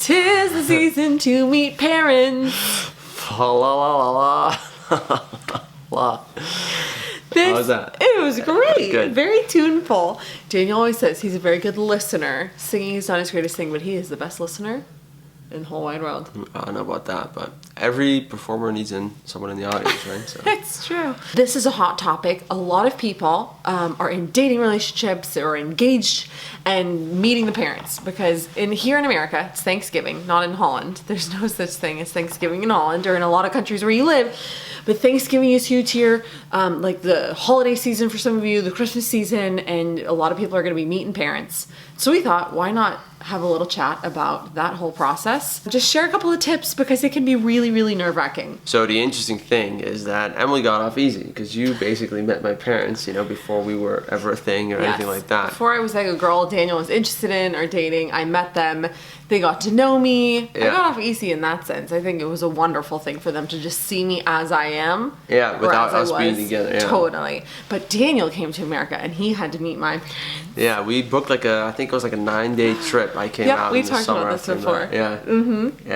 'Tis the season to meet parents. La la la la la. How was that? It was great. Good. Very tuneful. Daniel always says he's a very good listener. Singing is not his greatest thing, but he is the best listener in the whole wide world. I don't know about that, but every performer needs someone in the audience, right? So. It's true. This is a hot topic. A lot of people are in dating relationships or engaged and meeting the parents because here in America, it's Thanksgiving, not in Holland. There's no such thing as Thanksgiving in Holland or in a lot of countries where you live. But Thanksgiving is huge here, like the holiday season for some of you, the Christmas season, and a lot of people are going to be meeting parents. So we thought, why not have a little chat about that whole process? Just share a couple of tips because it can be really, really nerve-wracking. So the interesting thing is that Emily got off easy because you basically met my parents, before we were ever a thing or anything like that. Before I was like a girl Daniel was interested in or dating, I met them. They got to know me. Yeah. I got off easy in that sense. I think it was a wonderful thing for them to just see me as I am. Yeah, without us being together. Yeah. Totally. But Daniel came to America and he had to meet my parents. Yeah, we booked I think it was like a 9-day trip. I came out in the summer. We talked about this before. Yeah. Mm-hmm.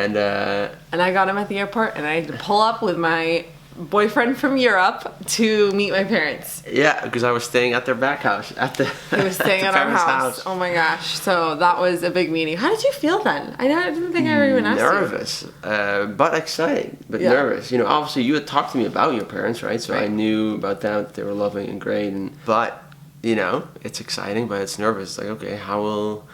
And I got him at the airport and I had to pull up with my boyfriend from Europe to meet my parents. Yeah, because I was staying at their back house. He was staying at our house. Oh my gosh. So that was a big meeting. How did you feel then? I didn't think I ever even asked nervous, but excited, but nervous. Obviously you had talked to me about your parents, right? So I knew about them, that they were loving and great. But it's exciting, but it's nervous. Like, okay, how will...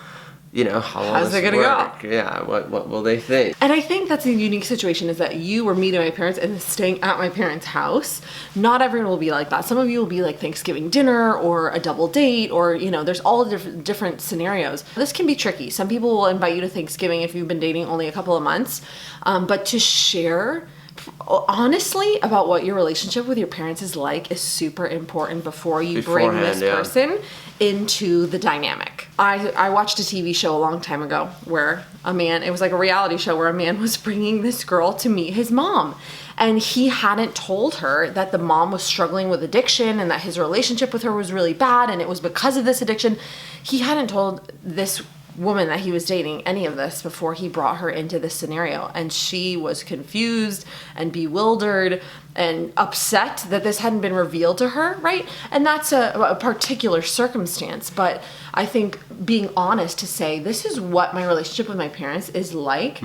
how's it gonna go? Yeah, what will they think? And I think that's a unique situation is that you were meeting my parents and staying at my parents' house. Not everyone will be like that. Some of you will be like Thanksgiving dinner or a double date or, there's all different scenarios. This can be tricky. Some people will invite you to Thanksgiving if you've been dating only a couple of months. But to share honestly about what your relationship with your parents is like is super important before you bring this person into the dynamic. I watched a TV show a long time ago where it was like a reality show where a man was bringing this girl to meet his mom. And he hadn't told her that the mom was struggling with addiction and that his relationship with her was really bad and it was because of this addiction. He hadn't told this woman that he was dating any of this before he brought her into this scenario, and she was confused and bewildered and upset that this hadn't been revealed to her, right? And that's a particular circumstance, but I think being honest to say this is what my relationship with my parents is like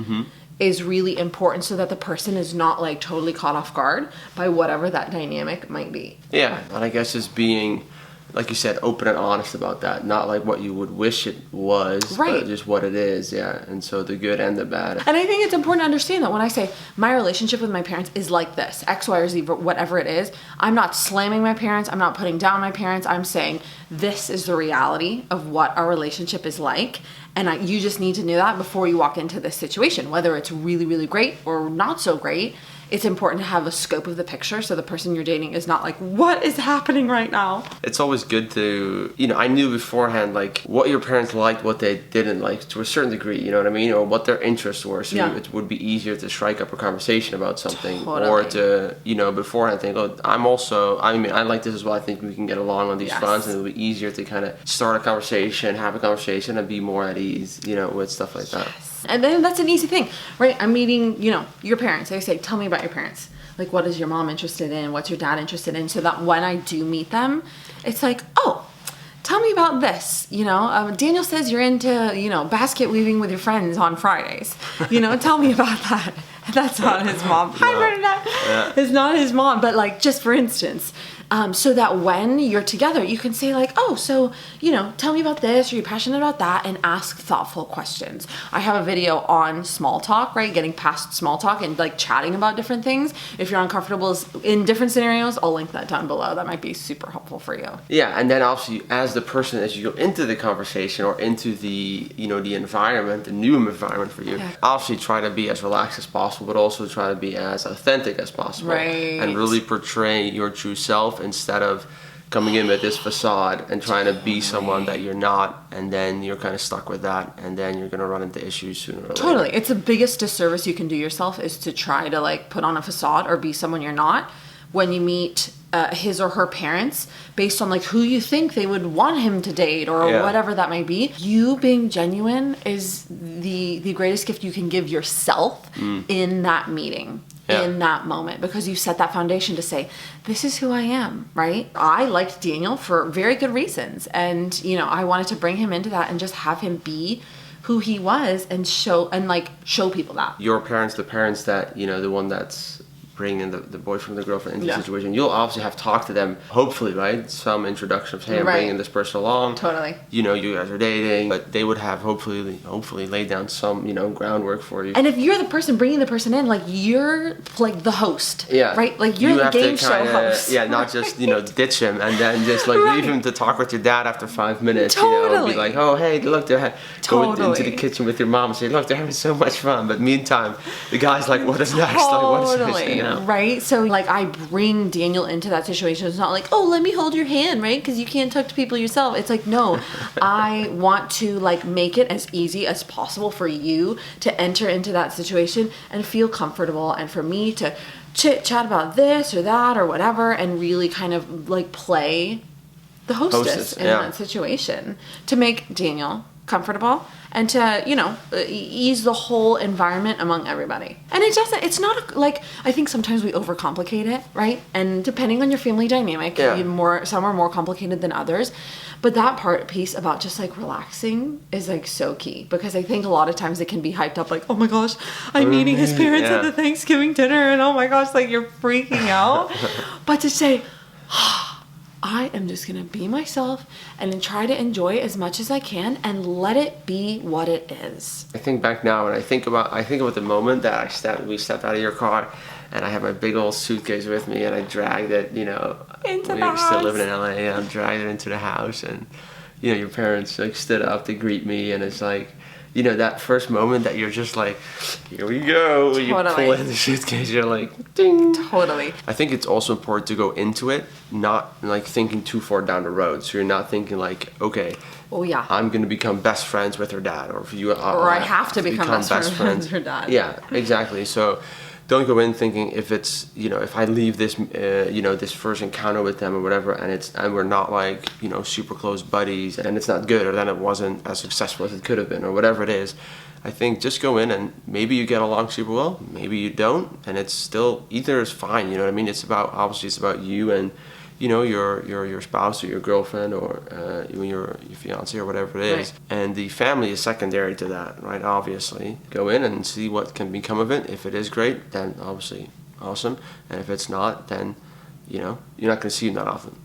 is really important so that the person is not like totally caught off guard by whatever that dynamic might be. Yeah, and I guess just being, like you said, open and honest about that. Not like what you would wish it was, but just what it is, yeah. And so the good and the bad. And I think it's important to understand that when I say my relationship with my parents is like this, X, Y, or Z, whatever it is, I'm not slamming my parents, I'm not putting down my parents, I'm saying this is the reality of what our relationship is like. And you just need to know that before you walk into this situation, whether it's really, really great or not so great. It's important to have a scope of the picture so the person you're dating is not like, what is happening right now? It's always good to, I knew beforehand, like, what your parents liked, what they didn't like, to a certain degree, you know what I mean? Or what their interests were, so it would be easier to strike up a conversation about something. Totally. Or to, beforehand think, I like this as well, I think we can get along on these fronts, and it'll be easier to kind of start a conversation, have a conversation, and be more at ease, with stuff like that. And then that's an easy thing, right? I'm meeting, your parents. I say, tell me about your parents. Like, what is your mom interested in? What's your dad interested in? So that when I do meet them, it's like, oh, tell me about this. Daniel says you're into, basket weaving with your friends on Fridays. Tell me about that. That's not his mom. Hi, Bernadette. Yeah. It's not his mom, but like, just for instance. So that when you're together, you can say like, oh, so, tell me about this, are you passionate about that? And ask thoughtful questions. I have a video on small talk, right? Getting past small talk and like chatting about different things. If you're uncomfortable in different scenarios, I'll link that down below. That might be super helpful for you. Yeah, and then obviously as the person, as you go into the conversation or into the, the environment, the new environment for you, obviously try to be as relaxed as possible, but also try to be as authentic as possible. Right. And really portray your true self instead of coming in with this facade and trying to be someone that you're not, and then you're kind of stuck with that, and then you're going to run into issues sooner or later. Totally. It's the biggest disservice you can do yourself is to try to like put on a facade or be someone you're not, when you meet his or her parents based on like who you think they would want him to date or whatever that may be. You being genuine is the greatest gift you can give yourself in that meeting. In that moment, because you set that foundation to say, this is who I am, right? I liked Daniel for very good reasons. And, you know, I wanted to bring him into that and just have him be who he was and show people that. Your parents, the parents that, you know, the one that's bringing the boyfriend or the girlfriend into the situation, you'll obviously have talked to them, hopefully, right? Some introduction of, hey, I'm bringing this person along. Totally. You know, you guys are dating, but they would have hopefully laid down some, you know, groundwork for you. And if you're the person bringing the person in, like, you're like the host. Yeah. Right? Like, you're the game show host. Yeah, not just, you know, ditch him and then just, like, leave him to talk with your dad after 5 minutes. Totally. You know, and be like, oh, hey, look, go into the kitchen with your mom and say, look, they're having so much fun. But meantime, the guy's like, what is next? Like, what is this? You know? Right? So, like, I bring Daniel into that situation. It's not like, oh, let me hold your hand, right? Because you can't talk to people yourself. It's like, no, I want to, like, make it as easy as possible for you to enter into that situation and feel comfortable, and for me to chit chat about this or that or whatever, and really kind of, like, play the hostess in that situation to make Daniel comfortable and to, you know, ease the whole environment among everybody. And it's not like, I think sometimes we overcomplicate it, right? And depending on your family dynamic, some are more complicated than others. But that piece about just like relaxing is like so key, because I think a lot of times it can be hyped up like, oh my gosh, I'm meeting his parents at the Thanksgiving dinner, and oh my gosh, like you're freaking out. But to say, I am just going to be myself and then try to enjoy it as much as I can and let it be what it is. I think back now and I think about the moment that we stepped out of your car and I had my big old suitcase with me and I dragged it, you know, into we the were house. still living in LA, and I dragged it into the house, and, you know, your parents like stood up to greet me, and it's like, you know, that first moment that you're just like, here we go. Totally. You pull in the suitcase, you're like, ding. Totally. I think it's also important to go into it not like thinking too far down the road. So you're not thinking like, okay, I'm going to become best friends with her dad, or I have to become best friends with her dad. Yeah, exactly. So don't go in thinking if it's, you know, if I leave this, you know, this first encounter with them or whatever, and we're not like, you know, super close buddies, and it's not good, or then it wasn't as successful as it could have been, or whatever it is. I think just go in and maybe you get along super well, maybe you don't, and it's still, either is fine, you know what I mean? Obviously it's about you and, you know, your spouse or your girlfriend or your fiance or whatever it is. Right. And the family is secondary to that, right? Obviously. Go in and see what can become of it. If it is great, then obviously awesome. And if it's not, then, you know, you're not going to see them that often.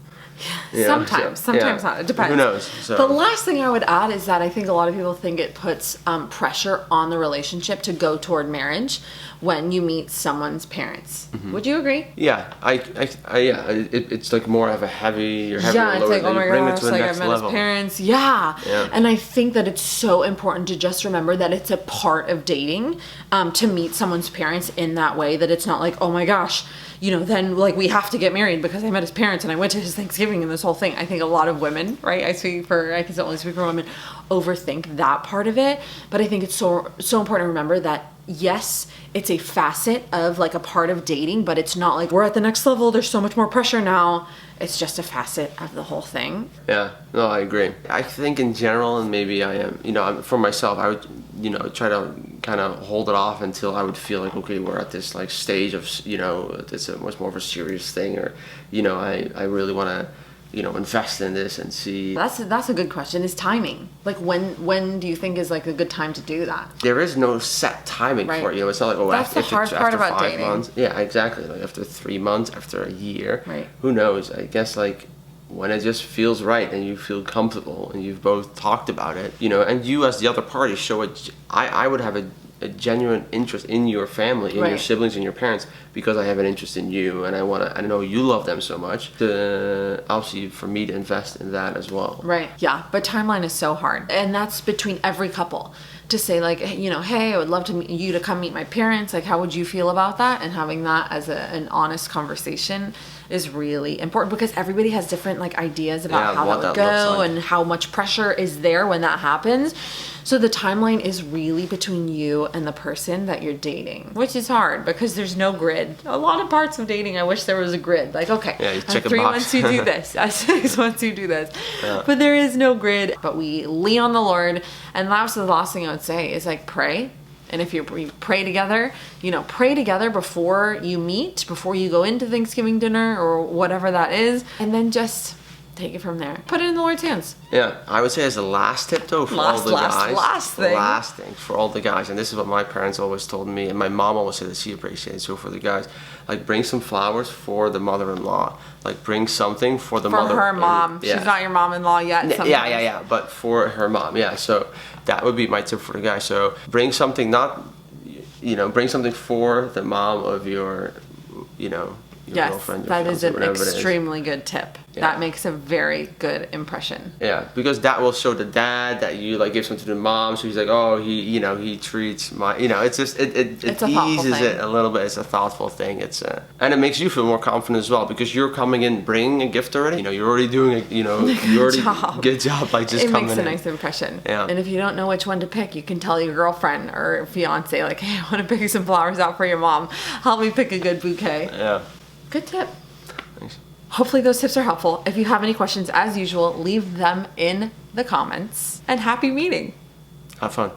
Yeah, sometimes not. It depends. Who knows? So. The last thing I would add is that I think a lot of people think it puts pressure on the relationship to go toward marriage when you meet someone's parents. Mm-hmm. Would you agree? Yeah, it's like more of a heavier it's like, oh my gosh, like I've met his parents. Yeah, and I think that it's so important to just remember that it's a part of dating to meet someone's parents in that way. That it's not like, oh my gosh, you know, then like we have to get married because I met his parents and I went to his Thanksgiving and this whole thing. I think a lot of women, right? I can only speak for women, overthink that part of it. But I think it's so important to remember that yes, it's a facet of like a part of dating, but it's not like we're at the next level. There's so much more pressure now. It's just a facet of the whole thing. Yeah, no, I agree. I think in general, and maybe I am, you know, for myself, I would, you know, try to kind of hold it off until I would feel like, okay, we're at this like stage of, you know, it's a much more of a serious thing, or, you know, I really want to, you know, invest in this and see. That's a good question. Is timing. Like when do you think is like a good time to do that? There is no set timing for it. You know, it's not like, that's the hard part about 5 dating. months. Yeah, exactly. Like after 3 months, after a year. Right. Who knows? I guess like when it just feels right and you feel comfortable and you've both talked about it, you know, and you as the other party show it. I would have a genuine interest in your family, in your siblings and your parents, because I have an interest in you, and I know you love them so much, obviously for me to invest in that as well. Right, yeah, but timeline is so hard, and that's between every couple. To say like, you know, hey, I would love to you to come meet my parents, like how would you feel about that? And having that as an honest conversation is really important because everybody has different like ideas about how what that would that looks go like. and how much pressure is there when that happens. So the timeline is really between you and the person that you're dating, which is hard because there's no grid. A lot of parts of dating, I wish there was a grid. Like, okay, Yeah, you check a 3 box. months you do this, at 6 months you do this. Yeah. But there is no grid. But we lean on the Lord. And that's the last thing I would say is like pray. And if you pray together, pray together before you meet, before you go into Thanksgiving dinner or whatever that is. And then just take it from there. Put it in the Lord's hands. Yeah, I would say as a last tip though for all the guys. Last thing for all the guys, and this is what my parents always told me, and my mom always said that she appreciated. So for the guys, like bring some flowers for the mother-in-law. Like bring something for the mother. For her mom. Yeah. She's not your mom-in-law yet. Yeah. But for her mom, yeah. So that would be my tip for the guy. So bring something, bring something for the mom of your girlfriend. Your That is fiance, an whatever it is. extremely good tip. Yeah. That makes a very good impression. Yeah, because that will show the dad that you like give something to the mom, so he's like, oh, he treats my, it's just it It's a thoughtful eases thing. it a little bit. It's a thoughtful thing. And it makes you feel more confident as well because you're coming in bringing a gift already. You're already doing good job. Like just It coming makes a in. nice impression. Yeah. And if you don't know which one to pick, you can tell your girlfriend or fiance, like, hey, I want to pick some flowers out for your mom. Help me pick a good bouquet. Yeah. Good tip. Thanks. Hopefully those tips are helpful. If you have any questions, as usual, leave them in the comments. And happy meeting. Have fun.